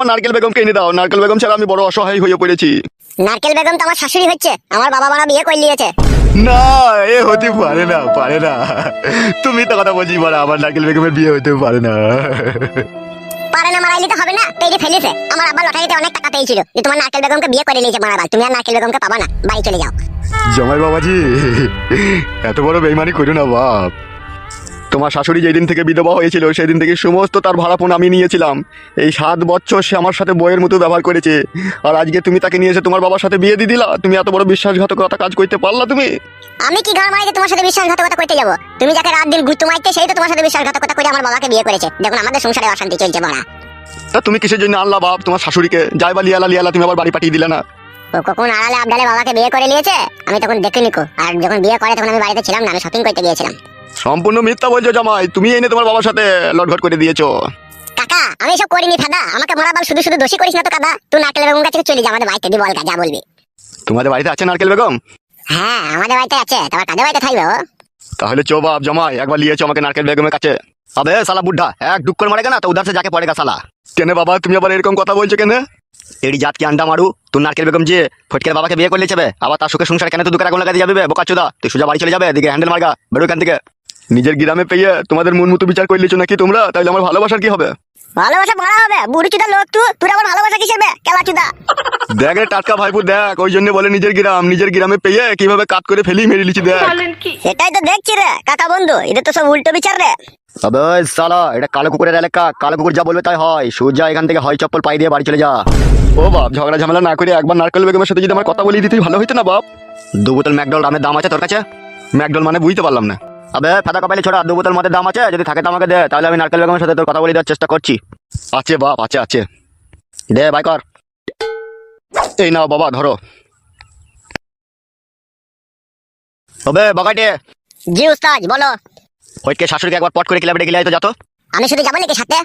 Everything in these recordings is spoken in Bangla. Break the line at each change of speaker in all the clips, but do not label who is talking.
নারকেল বেগমকে এনে দাও, নারকেল বেগম ছাড়া আমি বড় অসহায় হয়ে পড়েছি।
নারকেল বেগম তো আমার শাশুড়ি হচ্ছে, আমার বাবা মারা বিয়ে করে নিয়েছে।
না, এ হতে পারে না, পারে না। তুমি তো কথা বলছি, বড় আমার নারকেল বেগমের বিয়ে হতে পারে না।
পারে না মারাইলে তো হবে না, পেয়ে ফেলেছে। আমার আব্বা লটারিতে অনেক টাকা পেয়েছিল যে তোমার নারকেল বেগমকে বিয়ে করে নিয়েছে মারাবার, তুমি আর নারকেল বেগমকে পাবা না, বাড়ি চলে যাও।
জামাই বাবাজি, এত বড় বেইমানি করো না বাপ। তোমার শাশুড়ি যেদিন থেকে বিধবা হয়েছিল সেদিন থেকে সমস্ত তার ভাড়াপণ আমি নিয়েছিলাম। এই 7 বছর সে আমার সাথে বইয়ের মতো ব্যবহার করেছে, আর আজকে তুমি তাকে নিয়ে এসে তোমার বাবার সাথে বিয়ে দিয়ে দিলা। তুমি এত বড় বিশ্বাসঘাতকতা কাজ করতে পারলা তুমি?
আমি কি ঘর মারাইতে তোমার সাথে বিশ্বাসঘাতকতা করতে যাবো? তুমি যাকে রাত দিন ঘুরতে মারতে সেই তো তোমার সাথে বিশ্বাসঘাতকতা করে আমার বাবাকে বিয়ে করেছে। দেখুন আমাদের সংসারে অশান্তি চলছে বড়া।
তা তুমি কিসের জন্য আনলা বাপ তোমার শাশুড়িকে? যাইবা লিয়ালা লিয়ালা, তুমি আবার বাড়ি পাঠিয়ে দিলে না।
ও কখন আড়ালে আবডালে বাবাকে বিয়ে করে নিয়েছে, আমি তখন দেখিনি কো। আর যখন বিয়ে করে তখন আমি বাড়িতে ছিলাম না, আমি শপিং করতে গিয়েছিলাম।
সম্পূর্ণ মিথ্যা বলছো জামাই, তুমি এনে তোমার বাবার সাথে লটঘট করে দিয়েছো।
কাকা আমি এসব করিনি ফাদা, আমাকে মারাবার শুধু শুধু দোষী করিস না তো কাদা। তুই নারকেল বেগম কাছে চলে যা, আমাদের বাড়িতে দি বল যা বলবি।
তোমাদের বাড়িতে আছে নারকেল বেগম?
হ্যাঁ আমাদের বাড়িতে আছে, তোমার কাদের বাড়িতে থাকবে ও?
তাহলে চো বাপ জামাই, একবার লিয়েছো আমাকে নারকেল বেগমের কাছে। আবে সালা বুদ্ধা, এক ডুক করে মারেগা না তো উধার সে যাকে পড়েগা সালা। কেন বাবা তুমি আবার এরকম কথা বলছো কেন? এড়ি জাত কি আন্ডা মারু, তুই নারকেল বেগম যে ফটকের বাবাকে বিয়ে করলে যাবে, আবার তার সুখে সংসার কেন তুই দুকের আগুন লাগাতে যাবে? বোকা চোদা, তুই সোজা বাড়ি চলে যাবে, এদিকে হ্যান্ডেল মারগা, বেরো এখান থেকে। নিজের গ্রামে পেয়ে তোমাদের মন মতো বিচার করে লিছো নাকি তোমরা? তাহলে আমার ভালোবাসার কি হবে?
ভালোবাসা মারা হবে বুড়ি চুদা লোক, তুই আমার ভালোবাসা কিসের বে কেলা চুদা?
দেখ রে টাটকা ভাইপু দেখ, ওই জন্য বলে নিজের গ্রাম, নিজের গ্রামে পেয়ে কিভাবে কাট করে ফেলি মেরে লিছি দেখ।
সেটাই তো দেখছি রে কাকা বন্ধু, এটা তো সব উল্টো বিচার রে।
আবে সালা, এটা কালো কুকুরের এলাকা, কালো কুকুর যা বলবে তাই হয়। সূর্যা এখান থেকে হয় চপ্পল পাই দিয়ে বাড়ি চলে যা। ও বাপ, ঝগড়া ঝামেলা না করে একবার নারকেল বেগমের সাথে যদি আমার কথা বলি দিতে ভালো হইতো না বাপ। 2 বোতল ম্যাকডল রামের দাম আছে তোর কাছে? ম্যাকডল মানে বুঝতে পারলাম না। আবে ফাদা কপালি ছোড়া, 2 বোতল মদের দাম আছে, যদি থাকে তো আমাকে দে, তাহলে আমি নারকেল বেগমের সাথে তোর কথা বলে দেওয়ার চেষ্টা করছি। আছে বাপ, আছে আছে, দে বাই কর। এই নাও বাবা ধরো। ওবে বগাটে।
জি উস্তাদ বলো।
ওইকে শাশুড়িকে একবার পট করে ক্লাবে ডেকে লিয়ে আয় তো যা তো।
আমি শুধু যাবো নাকি সাথে?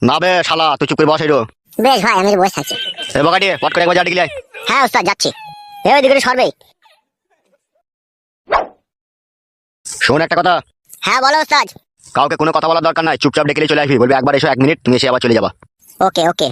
না বে শালা, তুই চুপ করে বস এরো।
বেশ ভাই আমি বসে থাকছি।
এ বগাটে, পট করে একবার যা ডেকে লিয়ে আয়।
হ্যাঁ উস্তাদ যাচ্ছি। ওই দিকে সরবে।
শোন একটা কথা,
হ্যাঁ বলো উস্তাদ।
কাউকে কোনো কথা বলার দরকার নাই, চুপচাপ ডেকে নিয়ে চলে আসবি, বলবি একবার এসো 1 মিনিট, তুমি এসে আবার চলে যাবা।
ওকে ওকে।